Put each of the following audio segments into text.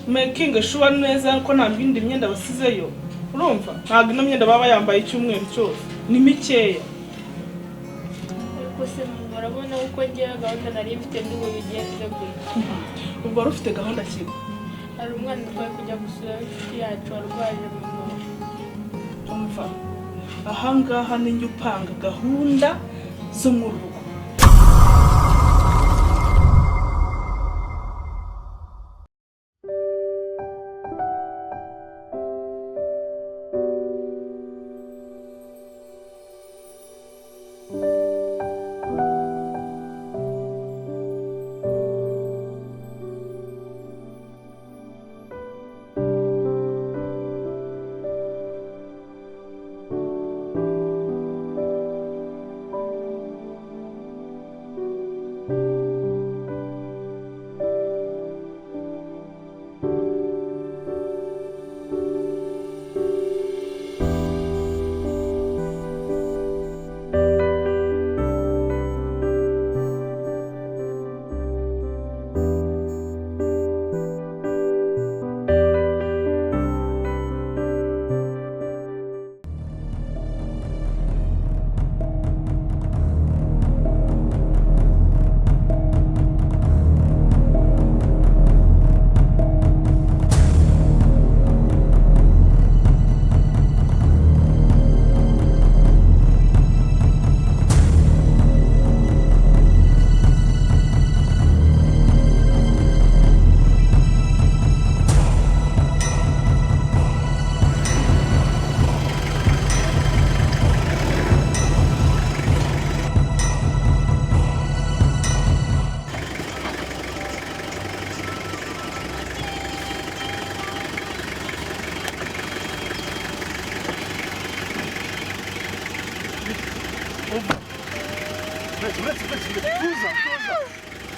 making sure neza ko nta bindi myenda basizeyo urumva ntabwo ino myenda baba yambaye icyumweru cyose ni mikeya ariko se murabona uko ngira gahunda nari mfite ndi bubigenze gute ubwo wari ufite gahunda ki hari umwana twaje kujya gusura inshuti yacu arwaje mama umva ahangaha ninjye upanga gahunda zo mu rugo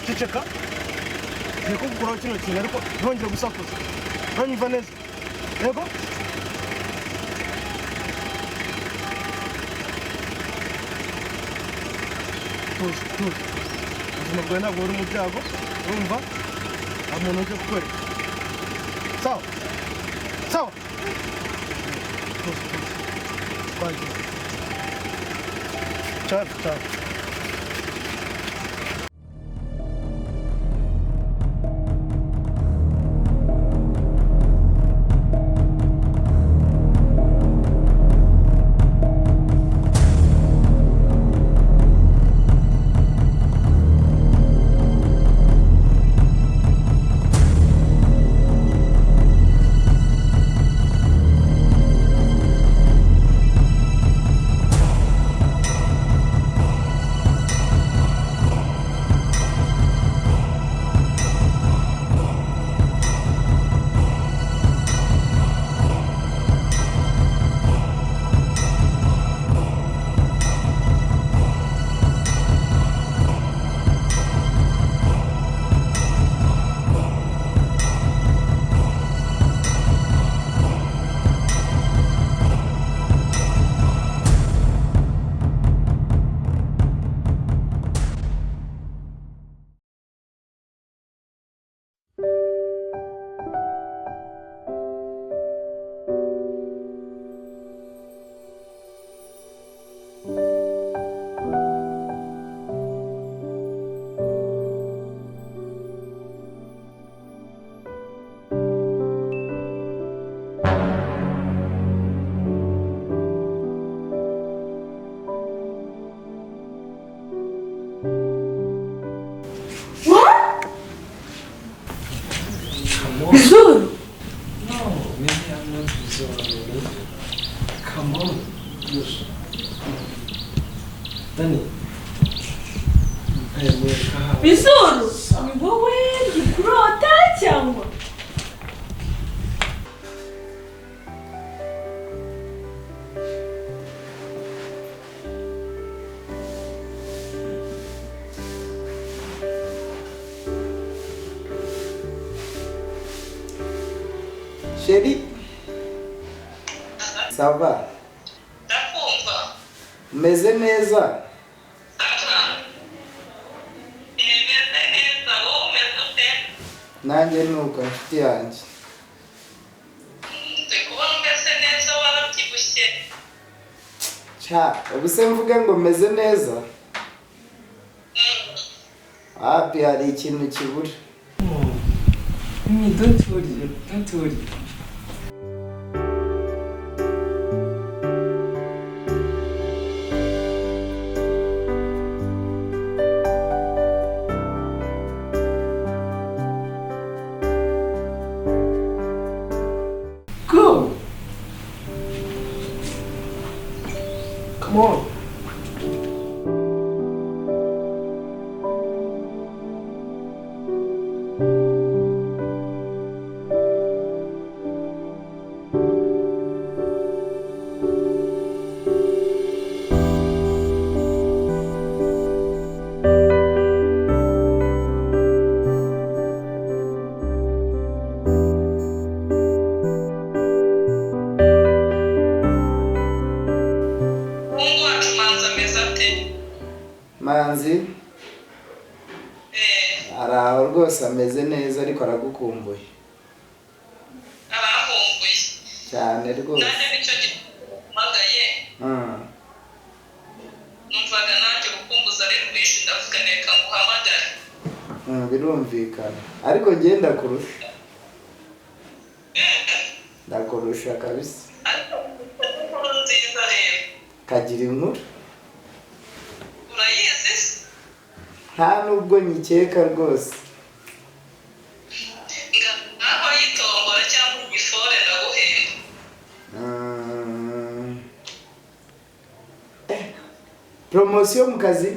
Ceceka niko gukora kino kintu ariko ntongere gusakuza ntanyumva neza yego tuzi ubuzima bwawe ntabwo buri mu byago urumva nta muntu uje kukwereka sawa sawa tuzi twagiye ciao Zuru! No, maybe I'm not Zuru. Come on, Yus. Dani. Bizuru! Ni wowe gikurota cyangwa? Chérie, ça va? Meze neza? Nanjye nuko nshuti yanjye. Cha, ubuse mvuge ngo meze neza. Happy hari ikintu kibura. Don't worry. Go. Come on. Manzi araho rwose ameze neza ariko aragukumbuye cyane rwose. Nanjye nicyo gipamagaye numvaga nanjye gukumbuza ari rwinshi ndavuga reka nguhamagare. Birumvikana ariko njye ndakurusha kabisa. Ariko inkuru nziza rero. Kagira inkuru Urayizi? nta nubwo nyikeka rwose. Ngaho yitombora cyangwa igifore ndaguhemba. Promotion mu kazi.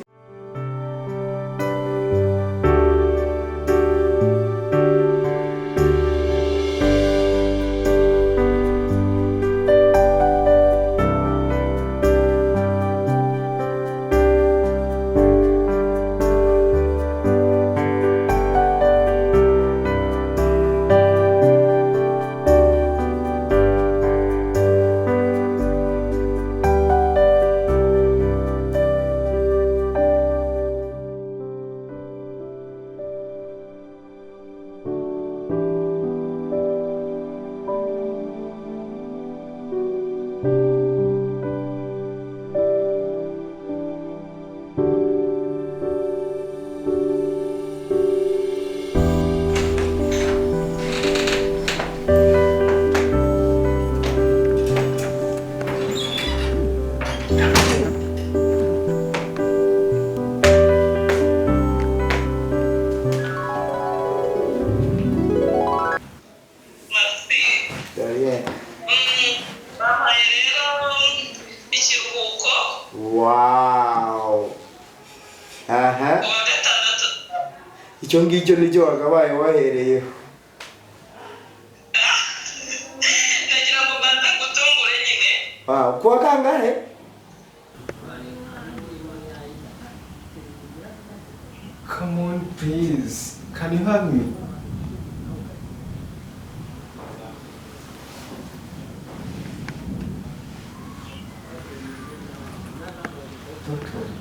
Wow. Aha. Icyo ngicyo nicyo wagabaye wahereyeho. Nagira ngo banze gutungure nyine. Wow, kuwa kangahe? Come on, please. Can you hug me? Don't worry.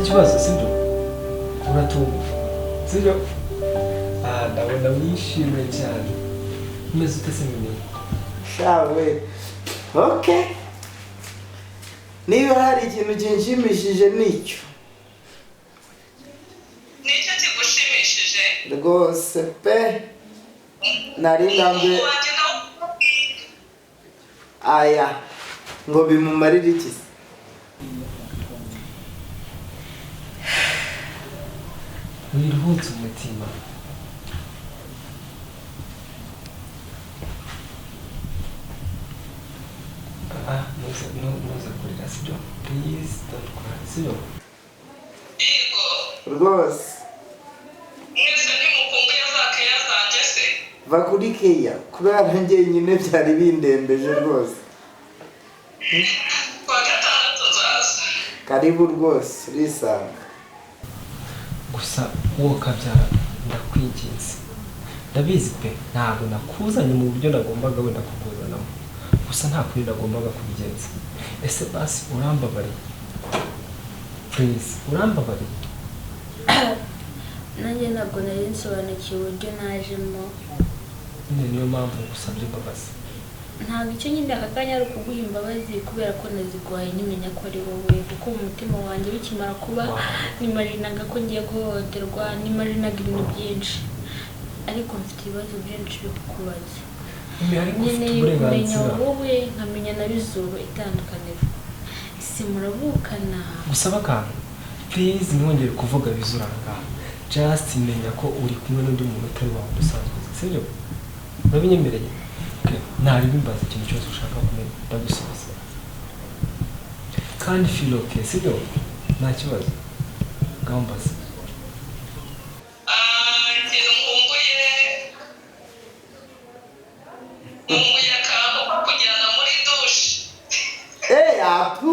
Ikibazo sibyo uratumva sibyo ndabona wishimye cyane umeze utese mimi shawe. Okay, niba hari ikintu kinshimishije nicyo kigushimishije rwose pe. Nari ngambe aya ngo bimumarire iki? wiruhutse umutima nuza kurira sibyo please don't cry sibyo yego rwose. mwese ntimukumbuye za keya zanjye se va kuri keya kurara njyenyine byari bindembeje rwose. kuwa gatandatu nzaza. Karibu rwose urisanga. gusa wowe kabyara ndakwinginze, ndabizi pe ntabwo nakuzanye mu buryo nagombaga wenda kukuzanamo, gusa nta kuri nagombaga kubigenza. Ese basi urambabariye please, urambabariye? nanjye ntabwo nari nsobanukiwe uburyo najemo, niyo mpamvu ngusabye imbabazi. ntabwo icyo nyine aka kanya ari ukuguha imbabazi kubera ko naziguhaye nimenya ko ari wowe, kuko mu mutima wanjye bikimara kuba nimarinaga ko ngiye guhohoterwa, nimarinaga ibintu byinshi, ariko mfite ibibazo byinshi byo kukubaza. Nkeneye kumenya wowe nkamenya na Bizuru itandukaniro. Ese muravukana? Gusaba akantu please, ntwongere kuvuga Bizuru aha, just menya ko uri kumwe n'undi muntu utari wawe usanzwe, sibyo? Urabinyemereye? Ntari bimbaza ikintu cyose ushaka kumenya, ndagusubiza kandi feel okay, sibyo? Nta kibazo, ngambaza. nkumbuye akantu ko kujyana muri dushe. Apu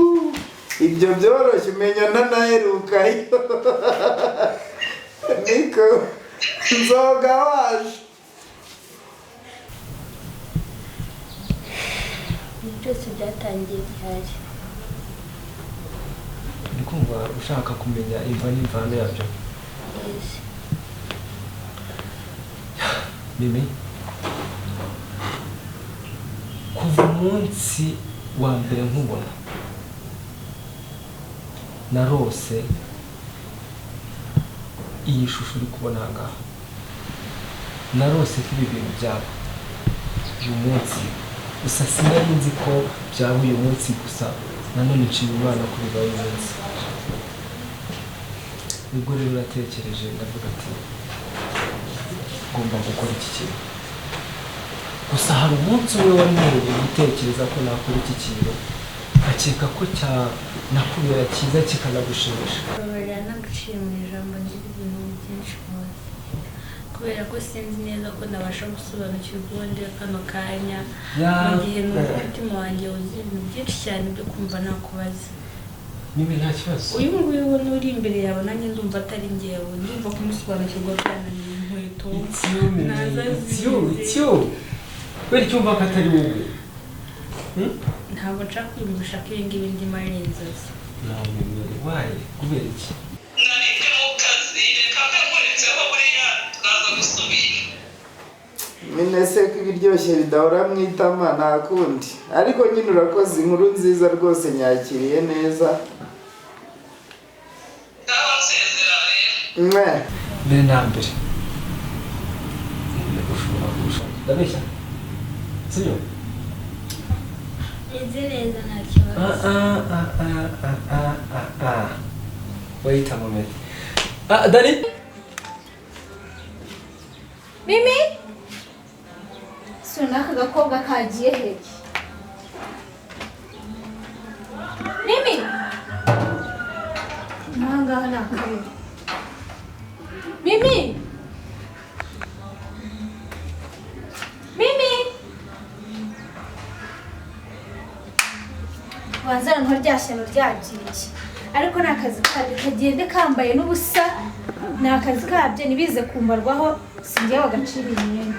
ibyo byoroshye umenya ntanaherukayo. Niko nzoga waje. Byose byatangiye gihari. Ndi kumva ushaka kumenya imva n'imvano yabyo. Yes. Mimi, kuva umunsi wa mbere nkubona narose iyi shusho uri kubona ngaha, narose ko ibi bintu byaba uyu munsi gusa, sinari nzi ko byaba uyu munsi gusa, nanone nshima Imana ko bibaye uyu munsi. Nibwo rero natekereje ndavuga ati ngomba gukora iki kintu. Gusa hari umunsi umwe wanteye gutekereza ko nakora iki kintu, akeka ko nakubera cyiza kikanagushimisha. Babarira naguciye mu ijambo ngira ibintu byinshi muzi, kubera ko sinzi neza ko nabasha gusobanukirwa ubundi kano kanya, mu gihe n'umutima wanjye wuzuye ibintu byinshi cyane byo kumva nakubaza. Mimi nta kibazo. Uyu nguyu ubona uri imbere yawe nanjye ndumva atari njyewe, ndumva kumusobanukirwa byananiye inkweto. It's you. Wari cyumva ko atari wowe. Ntabwo nshaka kwiyumvisha ko ibi ngibi ndimo ari inzozi. Nawe waye kubera iki? narinde mu kazi, reka mbe nkuretseho buriya turaza gusubira. Minese ko ibiryoshye bidahora mu itama nta kundi, ariko nyine urakoze, inkuru nziza rwose nyakiriye neza. ngaho nsezera rero. Mbere na mbere ushobora kurushaho ndabeshya, sibyo? Nzi neza nta kibazo. Wait a moment. Dani? Mimi? So naka gakobwa kagiye hehe? Mimi? Nanga nakare. Mimi? Mimi? Wanzana nto ryashyano ryagiye. Ariko nakazi kabyo kagende kambaye n'ubusa, nakazi kabyo nibize kumbarwaho singiye bagacira imyenda.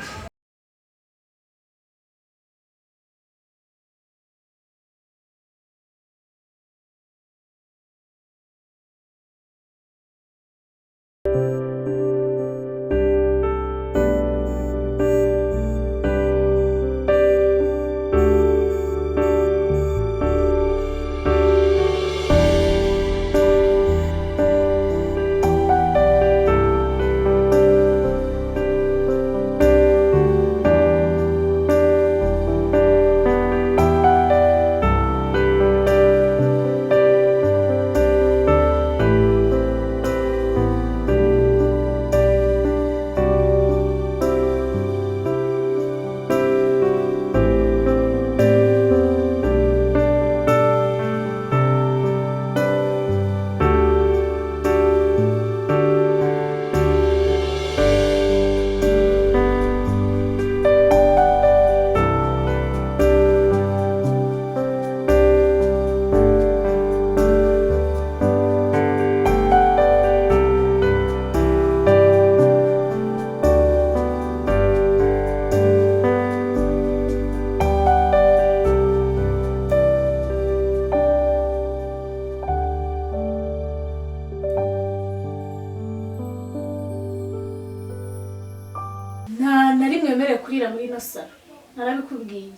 rimwe wemerewe kurira muri ino saro narabikubwiye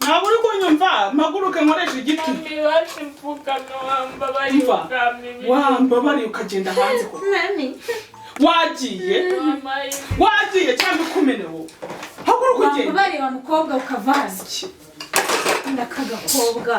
ntabwo uri kunyumva mpaguruke nkoresha igiti Miwashi mfukame wambabariye ukame. wambabariye ukagenda hanze ko nani wagiye cyangwa ukumene wowe haguruka ugenda wambabariye wa mukobwa ukavaza ndakagakobwa